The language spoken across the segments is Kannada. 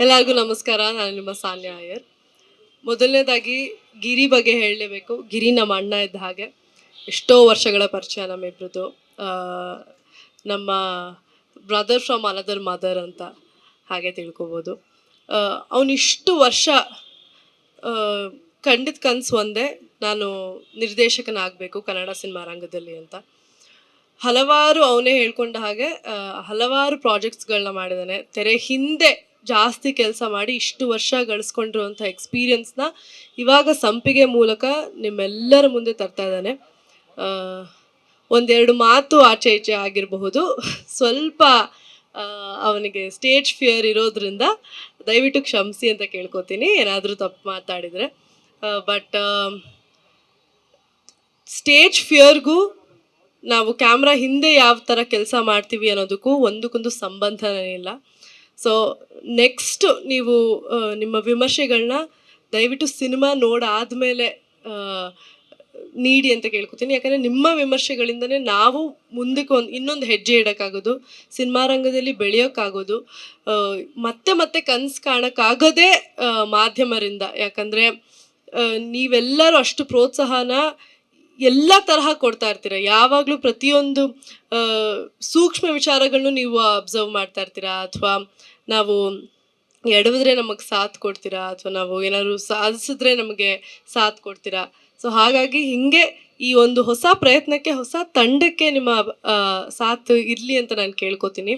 ಎಲ್ಲರಿಗೂ ನಮಸ್ಕಾರ. ನಾನು ನಿಮ್ಮ ಸಾನ್ಯಾ ಅಯ್ಯರ್. ಮೊದಲನೇದಾಗಿ ಗಿರಿ ಬಗ್ಗೆ ಹೇಳಲೇಬೇಕು. ಗಿರಿ ನಮ್ಮ ಅಣ್ಣ ಇದ್ದ ಹಾಗೆ. ಎಷ್ಟೋ ವರ್ಷಗಳ ಪರಿಚಯ ನಮ್ಮಿಬ್ರದ್ದು. ನಮ್ಮ ಬ್ರದರ್ ಫ್ರಮ್ ಅನದರ್ ಮದರ್ ಅಂತ ಹಾಗೆ ತಿಳ್ಕೊಬೋದು. ಅವನಿಷ್ಟು ವರ್ಷ ಖಂಡಿತ ಕನಸು ಒಂದೇ, ನಾನು ನಿರ್ದೇಶಕನಾಗಬೇಕು ಕನ್ನಡ ಸಿನಿಮಾ ರಂಗದಲ್ಲಿ ಅಂತ. ಹಲವಾರು ಅವನೇ ಹೇಳ್ಕೊಂಡ ಹಾಗೆ ಹಲವಾರು ಪ್ರಾಜೆಕ್ಟ್ಸ್ಗಳನ್ನ ಮಾಡಿದ್ದಾನೆ. ತೆರೆ ಹಿಂದೆ ಜಾಸ್ತಿ ಕೆಲಸ ಮಾಡಿ ಇಷ್ಟು ವರ್ಷ ಗಳಿಸ್ಕೊಂಡಿರುವಂಥ ಎಕ್ಸ್ಪೀರಿಯನ್ಸ್ನ ಇವಾಗ ಸಂಪಿಗೆ ಮೂಲಕ ನಿಮ್ಮೆಲ್ಲರ ಮುಂದೆ ತರ್ತಾ ಇದ್ದಾನೆ. ಒಂದೆರಡು ಮಾತು ಆಚೆ ಈಚೆ ಆಗಿರಬಹುದು. ಸ್ವಲ್ಪ ಅವನಿಗೆ ಸ್ಟೇಜ್ ಫಿಯರ್ ಇರೋದ್ರಿಂದ ದಯವಿಟ್ಟು ಕ್ಷಮಿಸಿ ಅಂತ ಕೇಳ್ಕೊತೀನಿ ಏನಾದರೂ ತಪ್ಪು ಮಾತಾಡಿದರೆ. ಬಟ್ ಸ್ಟೇಜ್ ಫಿಯರ್ಗೂ ನಾವು ಕ್ಯಾಮ್ರಾ ಹಿಂದೆ ಯಾವ ಥರ ಕೆಲಸ ಮಾಡ್ತೀವಿ ಅನ್ನೋದಕ್ಕೂ ಒಂದಕ್ಕೊಂದು ಸಂಬಂಧನೇ ಇಲ್ಲ. ಸೊ ನೆಕ್ಸ್ಟ್ ನೀವು ನಿಮ್ಮ ವಿಮರ್ಶೆಗಳನ್ನ ದಯವಿಟ್ಟು ಸಿನಿಮಾ ನೋಡಾದ್ಮೇಲೆ ನೀಡಿ ಅಂತ ಕೇಳ್ಕೊತೀನಿ. ಯಾಕಂದರೆ ನಿಮ್ಮ ವಿಮರ್ಶೆಗಳಿಂದನೇ ನಾವು ಮುಂದಕ್ಕೆ ಇನ್ನೊಂದು ಹೆಜ್ಜೆ ಇಡೋಕ್ಕಾಗೋದು, ಸಿನಿಮಾ ರಂಗದಲ್ಲಿ ಬೆಳೆಯೋಕ್ಕಾಗೋದು, ಮತ್ತೆ ಮತ್ತೆ ಕನಸು ಕಾಣೋಕ್ಕಾಗೋದೇ ಮಾಧ್ಯಮರಿಂದ. ಯಾಕಂದರೆ ನೀವೆಲ್ಲರೂ ಅಷ್ಟು ಪ್ರೋತ್ಸಾಹನ ಎಲ್ಲ ತರಹ ಕೊಡ್ತಾ ಇರ್ತೀರ. ಯಾವಾಗಲೂ ಪ್ರತಿಯೊಂದು ಸೂಕ್ಷ್ಮ ವಿಚಾರಗಳನ್ನು ನೀವು ಅಬ್ಸರ್ವ್ ಮಾಡ್ತಾ ಇರ್ತೀರಾ, ಅಥವಾ ನಾವು ಎಡವಿದ್ರೆ ನಮಗೆ ಸಾಥ್ ಕೊಡ್ತೀರಾ, ಅಥವಾ ನಾವು ಏನಾದ್ರು ಸಾಧಿಸಿದ್ರೆ ನಮಗೆ ಸಾಥ್ ಕೊಡ್ತೀರಾ. ಸೊ ಹಾಗಾಗಿ ಹಿಂಗೆ ಈ ಒಂದು ಹೊಸ ಪ್ರಯತ್ನಕ್ಕೆ, ಹೊಸ ತಂಡಕ್ಕೆ ನಿಮ್ಮ ಸಾಥ್ ಇರಲಿ ಅಂತ ನಾನು ಕೇಳ್ಕೊತೀನಿ.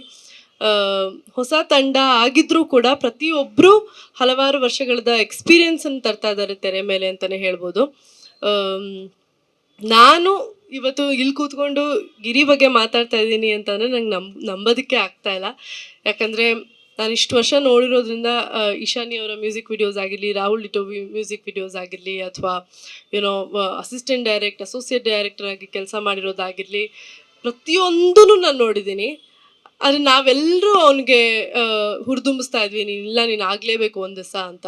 ಹೊಸ ತಂಡ ಆಗಿದ್ರೂ ಕೂಡ ಪ್ರತಿಯೊಬ್ಬರು ಹಲವಾರು ವರ್ಷಗಳದ ಎಕ್ಸ್ಪೀರಿಯನ್ಸನ್ನು ತರ್ತಾ ಇದ್ದಾರೆ ತೆರೆ ಮೇಲೆ ಅಂತಲೇ ಹೇಳ್ಬೋದು. ನಾನು ಇವತ್ತು ಇಲ್ಲಿ ಕೂತ್ಕೊಂಡು ಗಿರಿ ಬಗ್ಗೆ ಮಾತಾಡ್ತಾ ಇದ್ದೀನಿ ಅಂತಂದರೆ ನಂಗೆ ನಂಬೋದಕ್ಕೆ ಆಗ್ತಾ ಇಲ್ಲ. ಯಾಕಂದರೆ ನಾನು ಇಷ್ಟು ವರ್ಷ ನೋಡಿರೋದ್ರಿಂದ ಈಶಾನಿ ಅವರ ಮ್ಯೂಸಿಕ್ ವಿಡಿಯೋಸ್ ಆಗಿರಲಿ, ರಾಹುಲ್ ಡಿಟೋವಿ ಮ್ಯೂಸಿಕ್ ವಿಡಿಯೋಸ್ ಆಗಿರಲಿ, ಅಥವಾ ಏನೋ ಅಸಿಸ್ಟೆಂಟ್ ಡೈರೆಕ್ಟರ್, ಅಸೋಸಿಯೇಟ್ ಡೈರೆಕ್ಟರ್ ಆಗಿ ಕೆಲಸ ಮಾಡಿರೋದಾಗಿರಲಿ, ಪ್ರತಿಯೊಂದೂ ನಾನು ನೋಡಿದ್ದೀನಿ. ಆದರೆ ನಾವೆಲ್ಲರೂ ಅವನಿಗೆ ಹುರಿದುಂಬಿಸ್ತಾ ಇದ್ವಿ, ನೀನು ಆಗಲೇಬೇಕು ಒಂದು ದಿವಸ ಅಂತ.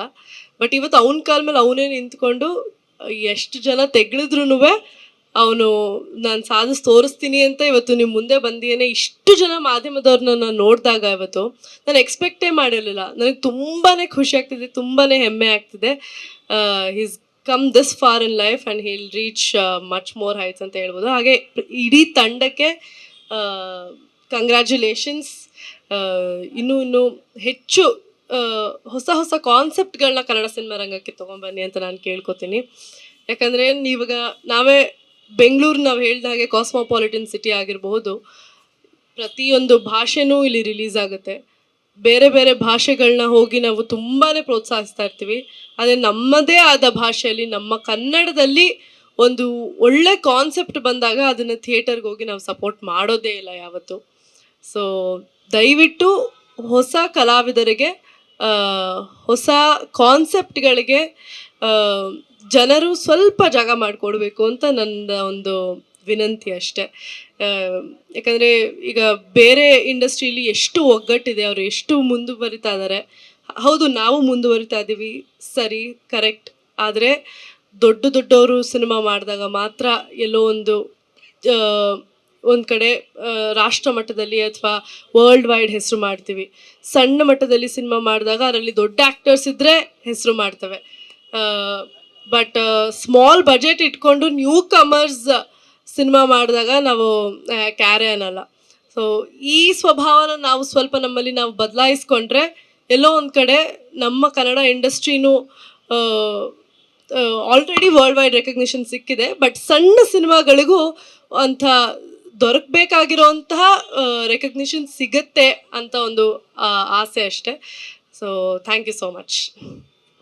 ಬಟ್ ಇವತ್ತು ಅವನ ಕಾಲ ಮೇಲೆ ಅವನೇ ನಿಂತ್ಕೊಂಡು ಎಷ್ಟು ಜನ ತೆಗಳಿದ್ರೂ ಅವನು ನಾನು ಸಾಧಿಸಿ ತೋರಿಸ್ತೀನಿ ಅಂತ ಇವತ್ತು ನಿಮ್ಮ ಮುಂದೆ ಬಂದಿಯೇನೆ. ಇಷ್ಟು ಜನ ಮಾಧ್ಯಮದವ್ರನ್ನ ನಾನು ನೋಡಿದಾಗ ಇವತ್ತು ನಾನು ಎಕ್ಸ್ಪೆಕ್ಟೇ ಮಾಡಿರಲಿಲ್ಲ. ನನಗೆ ತುಂಬಾ ಖುಷಿ ಆಗ್ತಿದೆ, ತುಂಬಾ ಹೆಮ್ಮೆ ಆಗ್ತಿದೆ. He's come this far in life and he'll reach much more heights ಅಂತ ಹೇಳ್ಬೋದು. ಹಾಗೆ ಇಡೀ ತಂಡಕ್ಕೆ ಕಂಗ್ರ್ಯಾಚುಲೇಷನ್ಸ್. ಇನ್ನೂ ಹೆಚ್ಚು ಹೊಸ ಹೊಸ ಕಾನ್ಸೆಪ್ಟ್ಗಳನ್ನ ಕನ್ನಡ ಸಿನಿಮಾ ರಂಗಕ್ಕೆ ತೊಗೊಂಬನ್ನಿ ಅಂತ ನಾನು ಕೇಳ್ಕೊತೀನಿ. ಯಾಕಂದರೆ ನೀವಾಗ ನಾವೇ ಬೆಂಗಳೂರು ನಾವು ಹೇಳಿದ ಹಾಗೆ ಕಾಸ್ಮೋಪಾಲಿಟನ್ ಸಿಟಿ ಆಗಿರಬಹುದು, ಪ್ರತಿಯೊಂದು ಭಾಷೆನೂ ಇಲ್ಲಿ ರಿಲೀಸ್ ಆಗುತ್ತೆ. ಬೇರೆ ಬೇರೆ ಭಾಷೆಗಳನ್ನ ಹೋಗಿ ನಾವು ತುಂಬಾ ಪ್ರೋತ್ಸಾಹಿಸ್ತಾ ಇರ್ತೀವಿ. ಆದರೆ ನಮ್ಮದೇ ಆದ ಭಾಷೆಯಲ್ಲಿ, ನಮ್ಮ ಕನ್ನಡದಲ್ಲಿ ಒಂದು ಒಳ್ಳೆ ಕಾನ್ಸೆಪ್ಟ್ ಬಂದಾಗ ಅದನ್ನು ಥಿಯೇಟರ್ಗೆ ಹೋಗಿ ನಾವು ಸಪೋರ್ಟ್ ಮಾಡೋದೇ ಇಲ್ಲ ಯಾವತ್ತು. ಸೊ ದಯವಿಟ್ಟು ಹೊಸ ಕಲಾವಿದರಿಗೆ, ಹೊಸ ಕಾನ್ಸೆಪ್ಟ್ಗಳಿಗೆ ಜನರು ಸ್ವಲ್ಪ ಜಾಗ ಮಾಡಿಕೊಡ್ಬೇಕು ಅಂತ ನನ್ನ ಒಂದು ವಿನಂತಿ ಅಷ್ಟೆ. ಯಾಕಂದರೆ ಈಗ ಬೇರೆ ಇಂಡಸ್ಟ್ರೀಲಿ ಎಷ್ಟು ಒಗ್ಗಟ್ಟಿದೆ, ಅವರು ಎಷ್ಟು ಮುಂದುವರಿತಾ ಇದ್ದಾರೆ. ಹೌದು, ನಾವು ಮುಂದುವರಿತಾ ಇದ್ದೀವಿ, ಸರಿ, ಕರೆಕ್ಟ್. ಆದರೆ ದೊಡ್ಡವರು ಸಿನಿಮಾ ಮಾಡಿದಾಗ ಮಾತ್ರ ಎಲ್ಲೋ ಒಂದು ಕಡೆ ರಾಷ್ಟ್ರ ಮಟ್ಟದಲ್ಲಿ ಅಥವಾ ವರ್ಲ್ಡ್ ವೈಡ್ ಹೆಸರು ಮಾಡ್ತೀವಿ. ಸಣ್ಣ ಮಟ್ಟದಲ್ಲಿ ಸಿನಿಮಾ ಮಾಡಿದಾಗ ಅದರಲ್ಲಿ ದೊಡ್ಡ ಆ್ಯಕ್ಟರ್ಸ್ ಇದ್ದರೆ ಹೆಸರು ಮಾಡ್ತವೆ. ಬಟ್ ಸ್ಮಾಲ್ ಬಜೆಟ್ ಇಟ್ಕೊಂಡು ನ್ಯೂ ಕಮರ್ಸ್ ಸಿನಿಮಾ ಮಾಡಿದಾಗ ನಾವು ಕ್ಯಾರೆ ಅನ್ನಲ್ಲ. ಸೊ ಈ ಸ್ವಭಾವನ ನಾವು ಸ್ವಲ್ಪ ನಮ್ಮಲ್ಲಿ ನಾವು ಬದಲಾಯಿಸ್ಕೊಂಡ್ರೆ ಎಲ್ಲೋ ಒಂದು ಕಡೆ ನಮ್ಮ ಕನ್ನಡ ಇಂಡಸ್ಟ್ರಿನೂ ಆಲ್ರೆಡಿ ವರ್ಲ್ಡ್ ವೈಡ್ ರೆಕಗ್ನಿಷನ್ ಸಿಕ್ಕಿದೆ. ಬಟ್ ಸಣ್ಣ ಸಿನಿಮಾಗಳಿಗೂ ಅಂಥ ದೊರಕಬೇಕಾಗಿರೋಂತಹ ರೆಕಗ್ನಿಷನ್ ಸಿಗುತ್ತೆ ಅಂತ ಒಂದು ಆಸೆ ಅಷ್ಟೆ. So thank you so much.